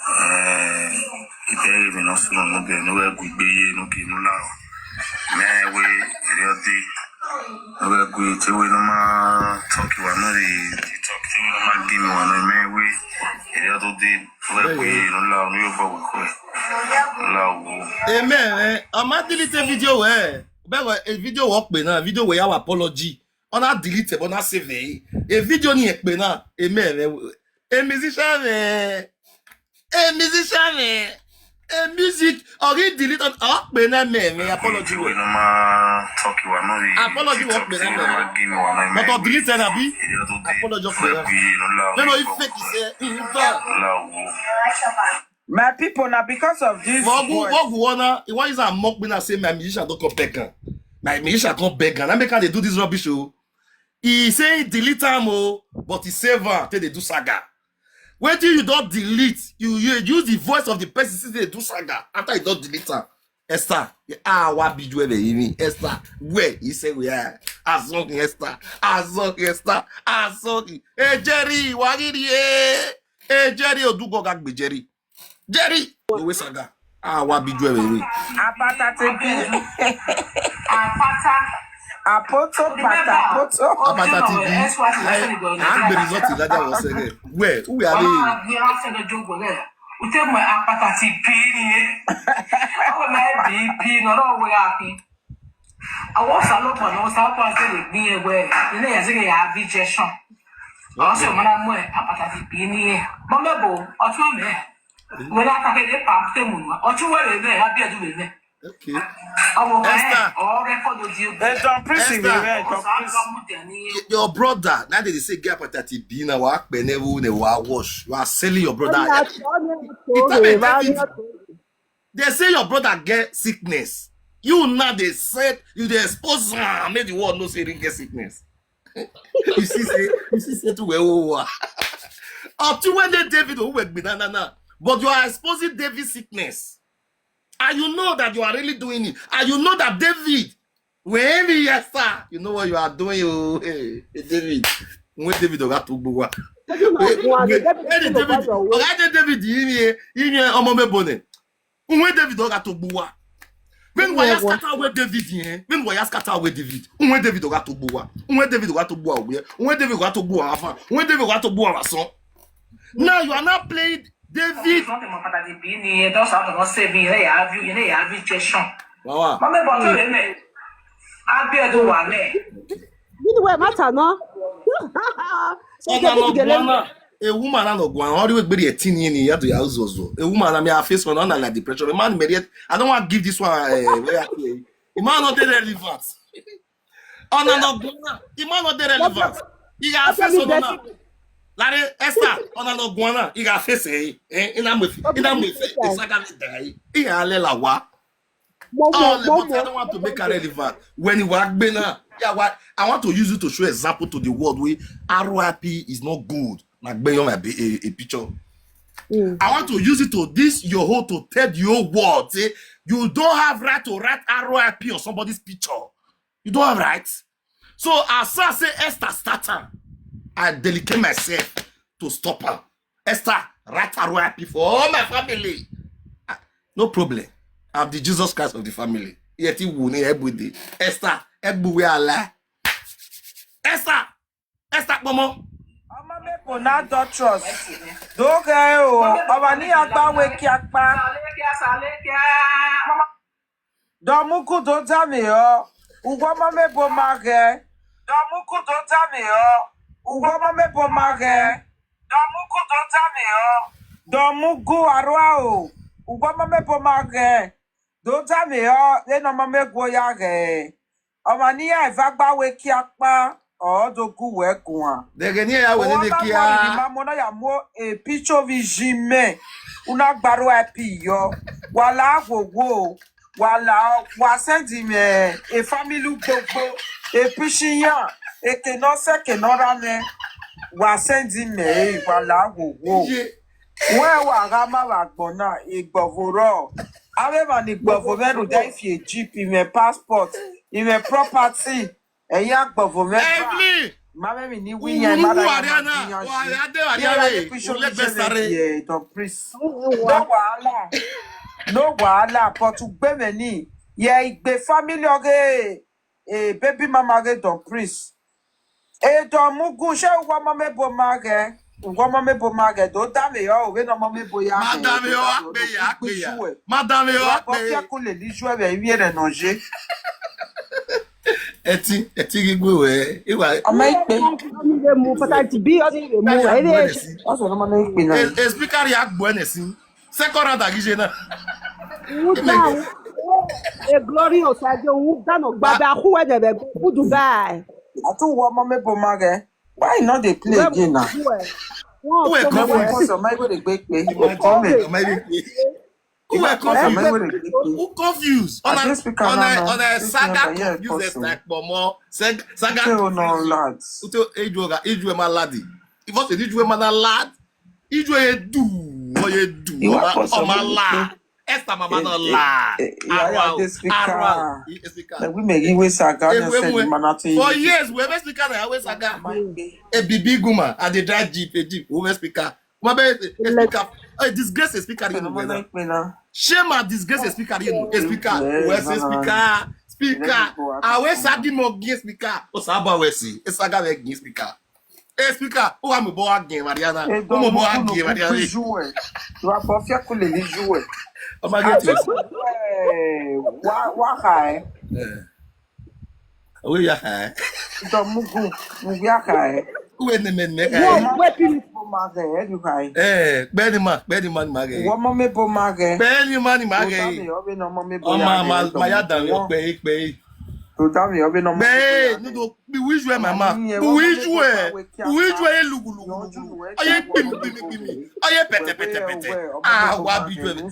Ìbéèrè mi náà sọ̀rọ̀ níbẹ̀ níwẹ̀ gbígbé yé inú kì í nú láàrọ̀. Mẹ́wé ìrẹ́dí níwẹ̀ gbé tíwé ló máa tọ́kì wà náà rí títọ́kì tíwé ló máa gé mi wà náà mẹ́wé ìrẹ́dọ́dé níwẹ̀ gbé yé inú láàrọ̀ ní yóò bọ̀ wíkọ́ ẹ̀ láwọ̀. Amen. I'm not delete video but a video work na video where you apology. On a delete but not save a video ni ekpe na. Amen. A musician a music already delete on up na me apology. Tíwé ló máa tọ́kì wà náà rí Apology work títọ́kì tíwé ló máa gé mi wà náà but mẹ́wé on delete na bi ìrẹ́dọ́dé apology níwẹ̀ gbé yé inú láàrọ̀ no ní no yóò if bọ̀ fake wíkọ́ say ẹ̀ in láwọ̀. My people now because of this what wanna why is a mock me na say my musician don't come back. My musician come back. I make they do this rubbish show. He say delete am but he save am till they do saga. When you don't delete, you use the voice of the person since they do saga. After you don't delete am, Esther, what be you ever me? Esther, where he say we are? Azong Esther, Hey Jerry, what did Hey Jerry, Odugo gagbe Jerry. Jerry, you we saga. What be you ever me? apata te bi. Apoto pata poto. Apata TV. I'm the result in that was again. Where? Who are they? Utemu apata TV ni. Awo na BP no ro we afi. Awo salo po no sa po ase le gbin ewe. Ile ya se ya vision. Awo se mo na mo apata TV ni. Mo mebo otu me. We la ka ke de pa temu. Otu we le be abi edu le be. Okay. Esther. Your brother, now they say get apatati B na wa pe never ne wa wash. You are selling your brother. They say your brother get sickness. You now they said you they expose make the world know say he get sickness. you see say to where up to when they David who work be na. But you are exposing David's sickness. And you know that you are really doing it. And you know that David, when yes, sir, you know what you are doing. Hey, David. When David got to go. David, when David got to go. When we ask where David here, when we ask where David, when David got to go, when David got to go, when David got to go, when David got to go, now you are not playing David. Wow. A woman and a one, how do we be a teen in the other house also? A woman, I mean, I face on like depression. A man, I don't want to give this one a man not relevant. Oh, no, the man not relevant. He got face on now. Like Esther, on a guana, he got face in a movie. It's like a day. He a lela. But I don't want to make her relevant. When you work better, yeah, what I want to use it to show example to the world where RYP is not good. Like bring a picture. I want to use it to this your whole to tell your world. Say you don't have right to write RYP on somebody's picture. You don't have right. So as I say Esther starter, I dedicate myself to stop her. Esther, write RYP for all my family. No problem. I'm the Jesus Christ of the family. Yet he won't everybody. Esther, everywhere Allah. Esther, Momo. Ọmọ mẹ́pọ̀ náà doctors. Dókè o, ọba ní agbáwé kí a pa. Dọ̀múkú tó tà mí ọ́, ùgbọ́ ọmọ mẹ́pọ̀ máa gẹ̀. Dọ̀múkú tó tà mí ọ́, ùgbọ́ ọmọ mẹ́pọ̀ máa gẹ̀. Dọ̀múkú tó tà mí ọ́. Dọ̀múkú àrùá o, ùgbọ́ ọmọ mẹ́pọ̀ máa gẹ̀. Dókè mi ọ́, lẹ́nu ọmọ mẹ́pọ̀ yá gẹ̀. Ọmọ ní àìfágbáwé kí a pa. Dogu wekwa. Degeni ya wele kia. Mama na ya mo picture vi jime. Una gbaro epi yo. Wala gogo. wa send him a family gbogbo a pishiyan a kenose kenorame wa send him wala wo where wa rama wa gbona igbovoro aveva ni gbovomeru da if a jeep in passport in property eya gbovomeru mama mi ni wiyan mara Ariana don priest no wahala but to gbe me ni ye igbe family oge baby mama ge don priest don mugu she wa mama bo mage do da me yo we no mama bo ya madame yo madame yo ko fia ko le li joie be wi re noje eti gigwe we iwa ama ipe mu patati bi o ni mu o so no mama ipe na e speaker ya gbo enesi second round agije na down a glorious ajo wu down gbabe akuwe de be go Dubai atu wo mama bo mage why not dey play again now who e confused so my go dey gbe pe who confused on a saga confused like momo saga no lads uto ejwe ma ladi if what ejwe ma na lad ejwe edu o ma la Esther mama no la arwa we make we saga for years we speaker na we saga a bibi guma at the drive jeep we speaker ma be speaker a disgrace speaker you know shame a disgrace speaker you know speaker we say speaker awe sadi mo gi speaker o saba we si saga we gi speaker speaker o wa mo bo again Mariana o mo bo again Mariana jouer tu vas pas faire que les jouer o ma get you wa hai o ya hai do mugu ya hai we ne men me we pili bo mage du hai be di man mage wo mo me bo mage be di man mage o be no mo me bo o ma ya da yo pe to tell me obi no mo no do bi wiju mama wiju lugulugu aye pimi aye pete wa biju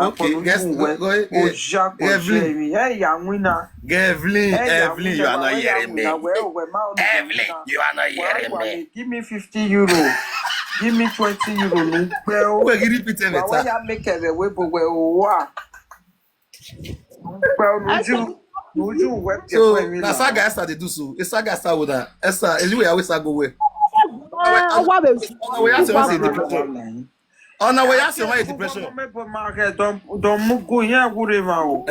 okay guess o ja ko Jamie ya wina Evelyn you are not hearing me Evelyn you are not hearing me give me €50 give me €20 no pe we repeat it wa ya make e we bo we o wa pe so na saga Esther dey do so saga Esther with her Esther is we always go we ask why depression ona we ask why depression don mugu yen gure ma o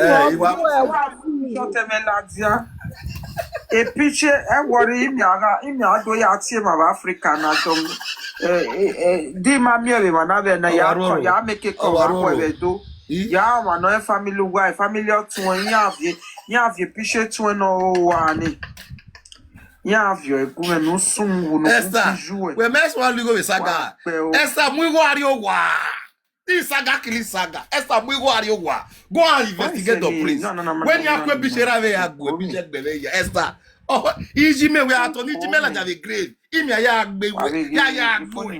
e piche e wori imi ado ya tie ma Africa na dom di ma mi e ma na be na ya make ko wa we do ya ma no family wife family otun ya vie piche tun no wa ni ya vie ku me no sun wo no jouer we mess one go with saga Esther mu go ari o wa this saga killing saga Esther mu go ari o wa go and investigate the prince when you akwe bishera we agbo bije gbele ya Esther oh iji me we ato ni iji me la jave grave imi ya agbe we ya agbo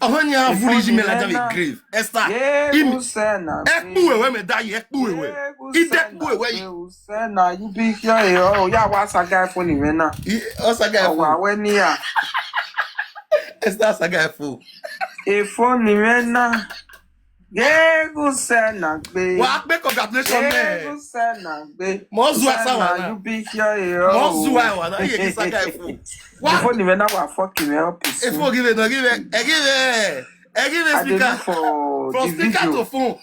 ohun ya furi iji me la jave grave Esther imi ekpu we me die ekpu we ide ekpu we na you be here oh ya wa saga fun ni me na o saga fun wa we ni ya Esther saga fun e fun ni me na Gegu na gbe wa pe congratulation me Gegu na gbe mo zu asawa na you be here mo zu wa na ye ki saga fun wa fun ni me na wa fuck me up if you give it speaker from speaker to phone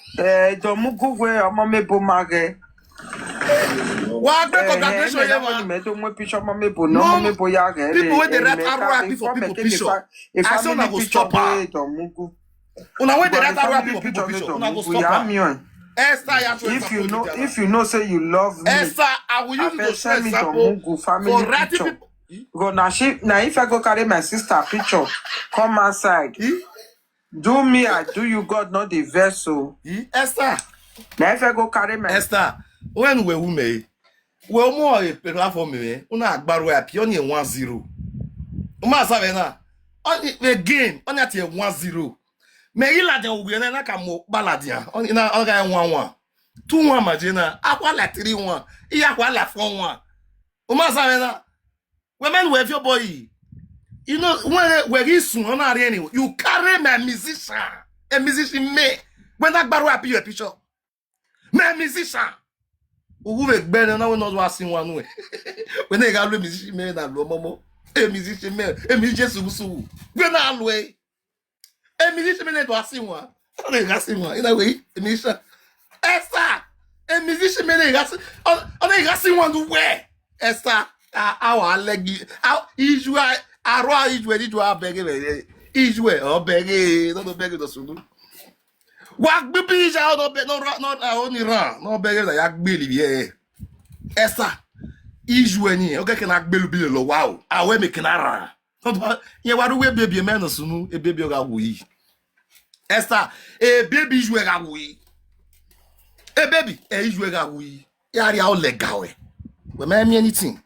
do mugu we omo me bo mage wa pe congratulation ye ma me to mo picture omo me bo no omo me bo ya ge people wey dey write arrow before people picture I say una go stop am do mugu una wey dey write arrow before people picture una go stop am Esther ya if you know say you love me Esther I will use to show example for writing people go na if I go carry my sister picture come outside do me I do you God not the vessel Esther na if I go carry my Esther when we women we mo e platform me una agbaro ya pio ni 1-0 uma sabe na on again on at 1-0 me ila de ogwe na ka mo baladia on na on ga 1-1 2-1 majina. Aqua la 3-1. Iya aqua la 4-1. Uma savena. Women with your boy. You know, when you soon on anyway, you carry my musician. A musician me. When that barrow appear a picture. My musician. Who will better now not watching one way. When they got a musician man that Lomomo. A musician man. A musician Susu. When I'm way. A musician man that was seeing one. I got seen one. In a way, a musician. Esther. A musician man that got seen one to wear. Esther. Our leg. Our usual. Arwa ijwe abege ijwe obege no bege do sunu wa gbe ja no be no only ran no bege da ya gbe li esa ijwe ni oge ke na gbelu bi lo wa o awe me ke na ran no ye wa ru we baby me no sunu e baby ga wuyi esa e baby ijwe ga wuyi e baby e ijwe ga wuyi ya ri a o lega we me anything.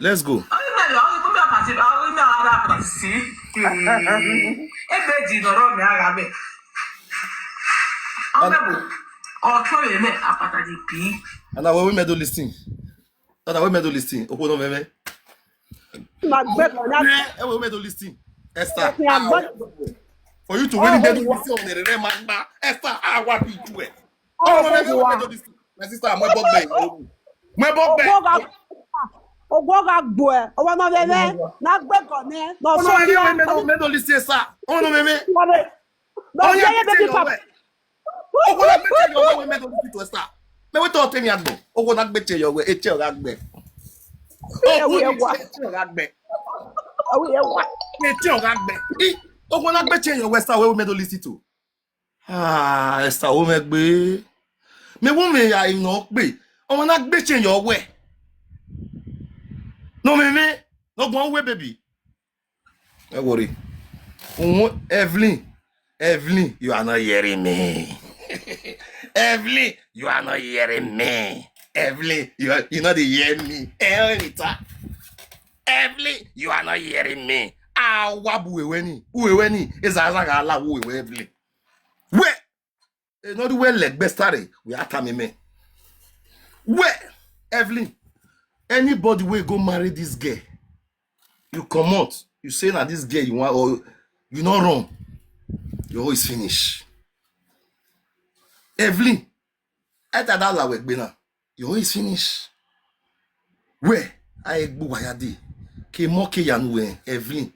Let's go. And I will medal listing. And I will medal listing. Open me. I will medal listing. Esther. For you to win medal listing on the remember. Esther, I want to do it. Oh, medal listing. My sister, my book. My book. Ogoga gboe owo no bebe na gbego ne no so ya me do listen sa o no meme no ye baby papa o ko la gbeche yo we me do listen to sa me we to temi agbo o ko na gbeche yo we eche o ga gbe o ko eche o ga gbe o ye wa eche o ga gbe o ko na gbeche yo we sa we me do listen to Esther o me gbe me wo me ya ino pe o na gbeche yo we. No, meme. No, go away, baby. Don't worry. Evelyn, you are not hearing me. Evelyn, you are not hearing me. Evelyn, you not hearing me. Evelyn, you are not hearing me. Wabu weni. Ezaza gala wu Evelyn. Where? Not well like best started. We are coming me. Where? Evelyn. Anybody will go marry this girl, you come out, you say that this girl you want, or you not wrong, your whole is finished. Evelyn, after that la work bena, your whole is finished. Where I go wayadi, ke moke yanu Evelyn.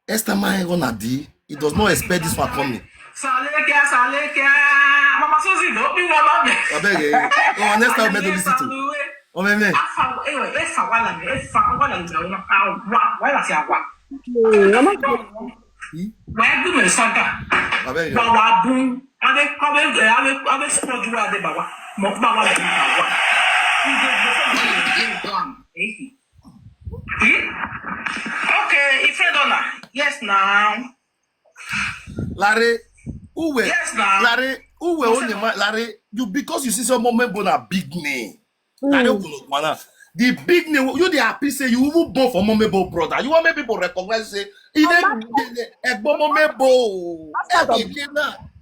Esther man gonna di, he does not expect this one coming. Saleke, Mama Susie, don't be one of I beg you, oh, Esther made to listen to. Oh, man. Where do you Saga? Bawabu, I sport you at the Bawa, Mokbawa. Okay, if you don't know, yes, now. Larry, yes, now. Larry, only Larry, you because you see some moment born a big name. The big name, you the happy say you even born for Momebo brother. You want me people recognize say even Momebo.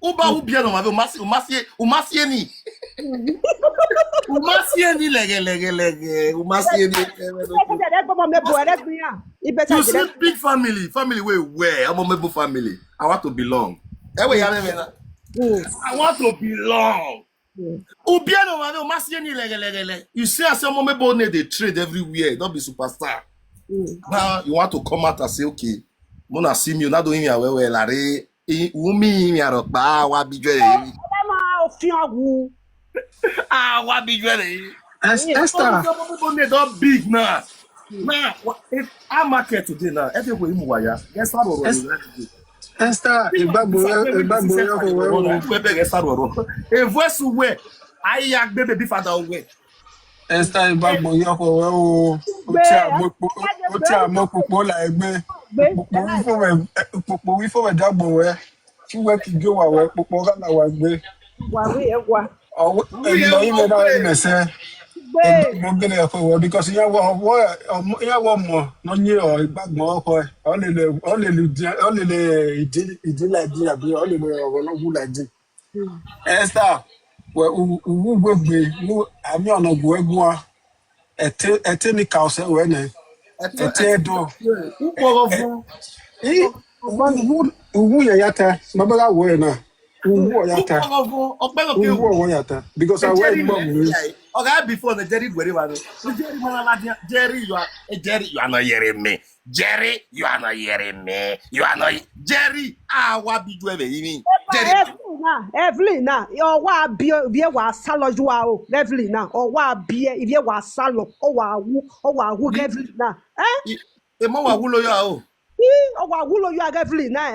Uba ubia no mave umasie ni. Umasie ni lege. Umasie ni. You see big family where Momebo family. I want to belong. I want to belong. Ubiano mave umasie ni lege. You see as some Momebo they trade everywhere. Don't be superstar. Now you want to come out and say okay, Mona see me, you not doing me well, Larry. Umi mi arokpa wa bijwe yi. Ma ofin awu. Wa bijwe yi. Esther. People don't big now. Now, if I market today now, everywhere you waya. Guess what oro ni. Esther, ìgbàgbọ́ ko we. We be guess what oro. E voice we ayi agbe baby father we. Esther ìgbàgbọ́ yo ko we o. O ti amo popo la egbe. Popo wi fo we dagbo we. Ti we ki jo wa we popo ga la wa gbe. Wa we e wa. Oh, no you me da me say. Mo gele ko we because you wa mo no ni o ìgbàgbọ́ ko e. O le ìdí like di àbí o le oro no wu like di. Esther, we gbe nu ami ona go egwa ete ni ka ose we ne. Ete do. Who pour of I uwu ya yata. Mabala we na. Uwu who yata. pour of Okbeloke Uwu yata because I a wear Jerry gbom. okay before the Jerry Guerrero. Jerry Manaladia, Jerry, you are a Jerry, you are not hearing me. Jerry, you are not hearing me. You are not Jerry. Ah, what be you ever hearing? Jerry. Evelyn na o wa bi wa salo ju wa o Evelyn na o wa bi e wa salo o wa wu Evelyn na The more wulo ya o. o wa wu lo you Evelyn na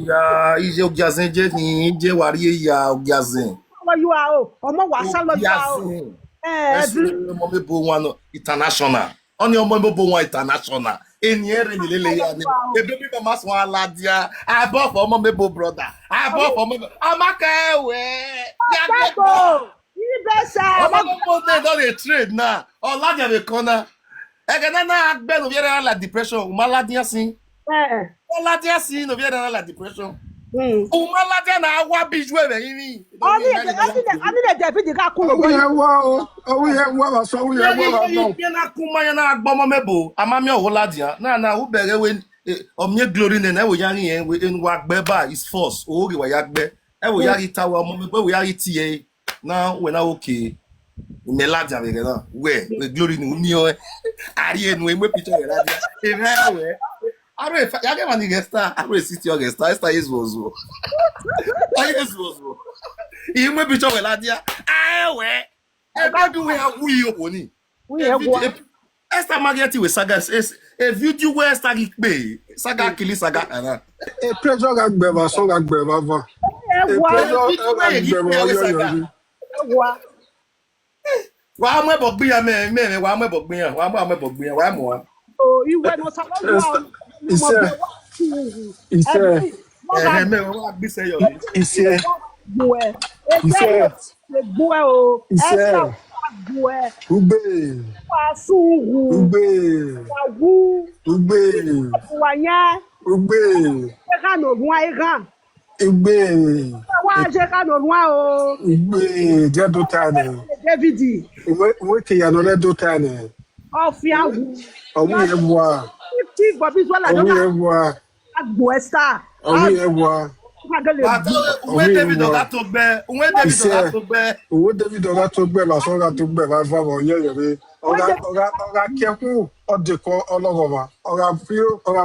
Ya ije ogiazen je ni je wari ya ogiazen. salo you o omo wa salo you o Ogiazen. Eso mo me bo one international. Oni omo me bo one international. Eni ere ni lele ya ni. Ebe bi mama so aladia. I bought for omo me bo brother. I bought for me. Amaka we. Ya get go you better omo mo dey don dey trade na. Oladia be corner. Egena na agbe no viera la depression. Umaladia sin. Oladia sin no viera la depression. Umaladia na awa biju ebe yini. Oni le David ka ku Oh yeah, wow. Oh yeah, wow. So we are wow. Na kuma na agbomo mebo. Amami Oladia. Na who bere we omye glory na we yan yen we en wa gbe ba is force. O ri wa ya gbe. E wo ya ri tawo omo mebo we ya ri tie. Na we na okay. Meladia we na. We glory ni o. Ari enu e mwe picture Ladia. E na we. Aro ya ge mani Esther. Aro sit your Esther. Esther is wozo. Yes wozo. E mwe picture we Ladia. Ah we. E do we awu yo oni. Esther Marriott with Saga a video where Esther pe Saga kili Saga ana. E pressure ga gbeba so ga gbeba va. E pressure ga gbeba yo. Wa mo bo gbe ya me wa mo bo gbe ya wa mo bo gbe ya wa mo. Oh iwe no salo you o Ise Me wa gbe se yo. ise ugbe ugbe ugbe ugbe jedo tane David we ke ya no redo tane omu ye bua Bobby Zola omu ye don't bua agbo Esther omu ye bua We David oga to gbe. We David oga to gbe. owó David ọ̀gá tó gbẹ lásán ọ̀gá tó gbẹ máa fáwọn ọ̀yẹ́ yẹ̀rẹ́ ọ̀gá kẹ́kù ọ̀dẹ̀kọ́ ọlọ́gọ̀mà ọ̀gá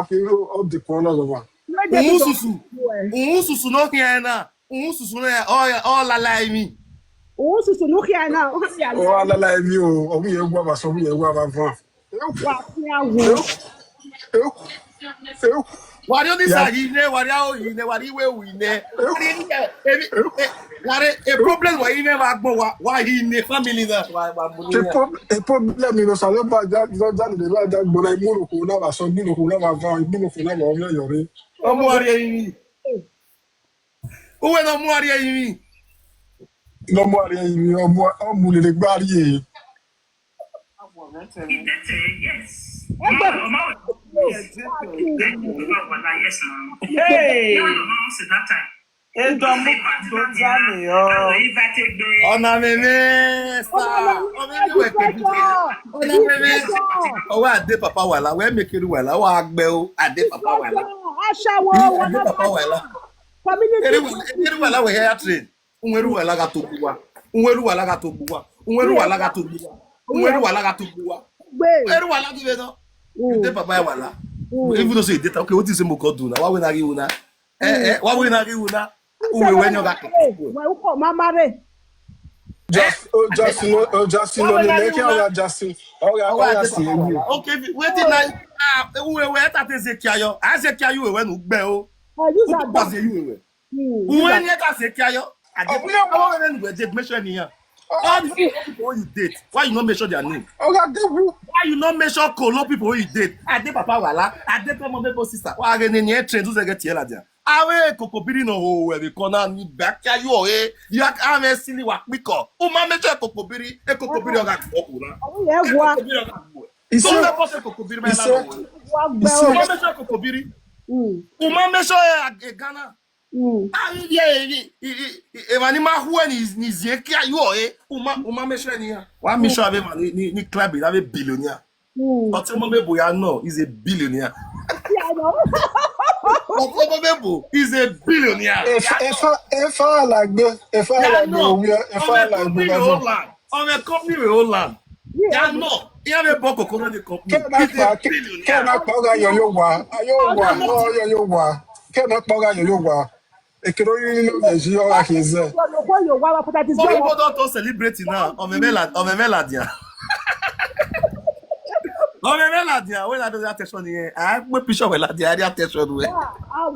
fíró ọ̀dẹ̀kọ́ ọlọ́gọ̀mà. Susu no here na. Susu no all lalai mi. Susu no here na ọ̀ alálà ẹ̀mí o ọ̀mú yẹn gbọ́ àbàṣọ ọ̀mú yẹn gbọ́ àbàfọ́. Wari oni sa ine wari a ine wari we ine. Wari a problem wa ine wa gbo wa ine family na wa buni. E problem ni sa lo ba ja ni la ja gbona imuru ko na wa so nínú ko na wa va imuru ko na wa ọ̀yẹ́ yẹ̀rẹ́. Omo wari yin. Uwe no mu wari yin. Lọ́mọ rẹ̀ yìí ọmọ lè gbá rí èyí. Ọ̀nà mímí sá. Ọ̀nà mímí. Ọwọ́ àdé papa wà lá, wẹ́ẹ́ mèkiri wà lá, wọ́n á gbẹ́ o, àdé papa wà lá. Àdé papa wà lá. Eri wà lá wẹ̀ hair train. Unweru wà lá ga tó buwa. Unweru wà lá ga tó buwa. Unweru wà lá ga tó buwa. Unweru wà lá ga tó buwa. Unweru wà lá give no. You dey papa wà lá. Even though say data, okay, what is mo God do now? Why we na give una? Why we na give una? Uwe when you got. Well, uko mama re. Justin, no, make it Justin. Okay, wetin na uwe we ta te se kiayo. A se kiayo we no gbe o. Who pass you we? Uwe ni ta se kiayo. Ade we dey mention here. All the people you date, why you not mention their name? Why you not mention Kolo people you date? Ade papa wala, ade to mama sister. Why again ni trend to get here la dia. Awe kokobiri no ho we be corner ni back you o you are silly wa piko. O ma mention kokobiri, kokobiri oga koku na. So na pose kokobiri me la. So mention kokobiri. O ma mention Ghana. Evanima huwe ni zekia yo uma meshe ni ya. Wa misho ave ni club ave billionaire. Otemo Mebo ya no is a billionaire. Yeah, I know. Otemo Mebo is a billionaire. If I like this, if I like company with Holland. On a company with Holland. Yeah, no. He have a book of the company. He's a billionaire. Can I call yo wa? Can I call yo wa? It can only know that you are his. People don't celebrate now. On me meladia. On me meladia. When I do that attention here, I put picture with that. I attention with.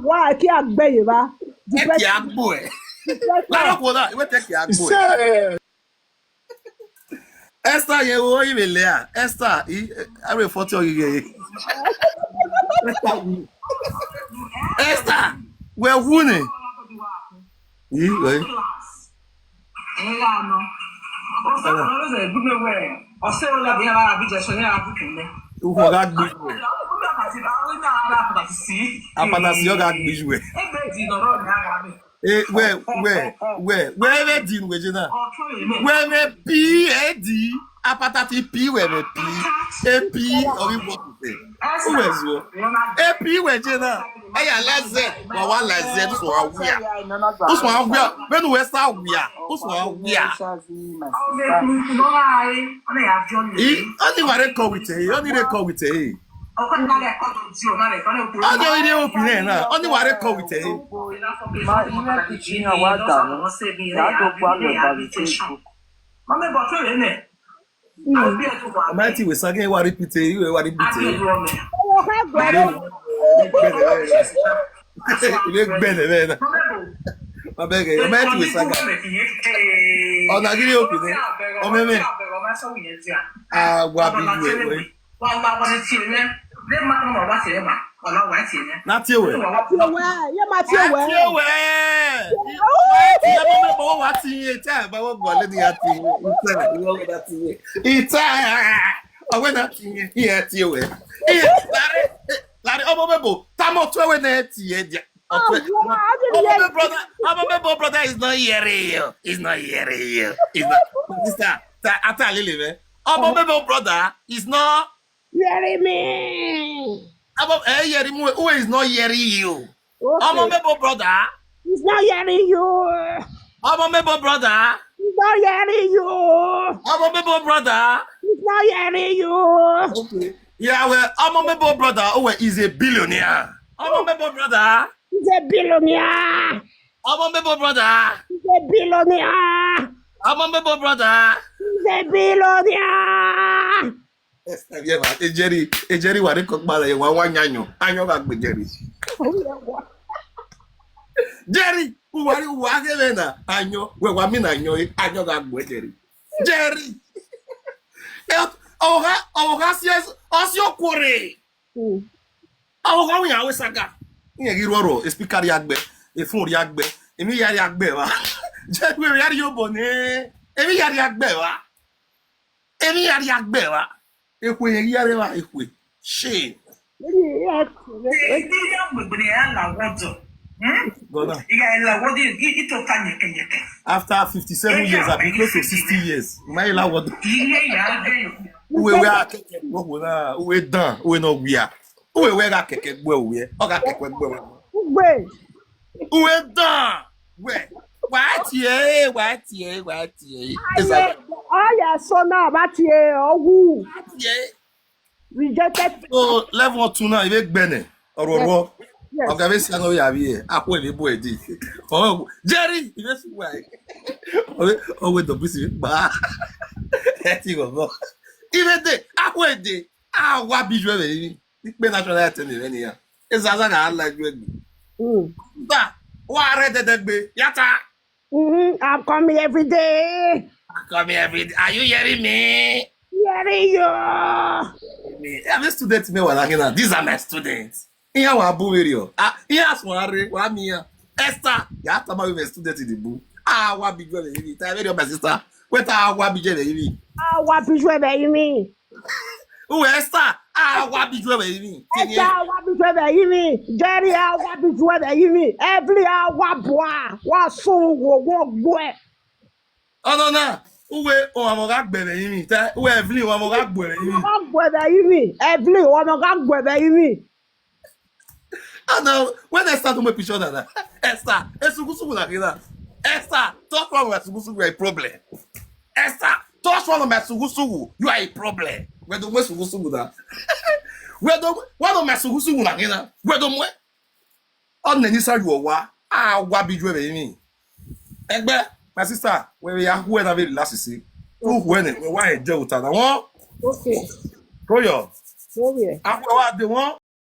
Why can't be ba? Take your boy. Take your boy. Esther, you will even there. Esther, I will photo you. Esther, we're winning. Where did we do that? Where P.A.D. Apatati P. Where P. A P. Or you want to say? Who is you? A P. Where Jenna? Hey, let's say, but one let's say, this one we are. This one we are. When we start, we are. This one we are. Only what they call with it. Only they call with it. Only opinion. Only what they call with it. Mighty with Saga, you are repeating. You are repeating. You better. I beg you. Mighty with Saga. On a video opinion. Oh, me. Ah, what be you? Not you. Brother is not here. He's not here. He's not. Sister, brother is not. Hearing me. Who is not hearing you? Brother. He's not hearing you. Brother. He's not hearing you. Brother. He's not hearing you. Okay. Yeah, well, brother. Oh, he's a billionaire. Brother. He's a billionaire. Brother. He's a billionaire. Brother. He's a billionaire. Jerry, what they cook by the one anyo back with Jerry. Jerry, who are you? Anyo, well, I mean, anyo back with Jerry. Jerry. Yes, also quarry. How we are Saga. Yagiro, a speaker yagbe, a phone yagbe, a me yagbe. Jerry, where are you, Bonnet? Every yagbe. Any yagbe. If we hear if we shame. After 57 years, I've been close to 60 years. My lord, we done. We know we are. We got keke where we are. We done. Where? What ye? Oh, yeah, so now, but yeah, oh, rejected. So, level 2 now, you Bene or Yes. okay, let's see how you are here. I put the boy did. Oh, Jerry, that's why. Oh, with the pussy, bah. Even the I the what be you? It's been natural attending here. It's as I like you. That what read that be? Yata. I'm coming every day. Come here every day. Are you hearing me? Hearing you. I'm a student. These are my students. Here we are video. Here's one here. Esther, you have to be a student in the book. What big brother you need? Tell my sister. What big brother you need? What big brother you mean? Who Esther? What big brother you need? Esther, what be yimi. Jerry wa bitwe be yimi. Every wa boa. Wa so wo gwe. Oh no no. Uwe o amoga gbere yimi. Ta uwe Evelyn o amoga gbere yimi. Wa gwe be yimi. Every wa mo ga gwe be yimi. And now when I start to make picture that Esther, esugusugu like that. Esther, touch one of my sugusugu, you are a problem. Esther, touch one of my sugusugu, you are a problem. Where the way sugusugu that? Where the one of my sugusugu like that? Where the way? On the inside you wa wa be driven me. Egbe, my sister, where we are, whoever very last see. Who when why a jail with that one? Okay. Go yo. So yeah. I the one.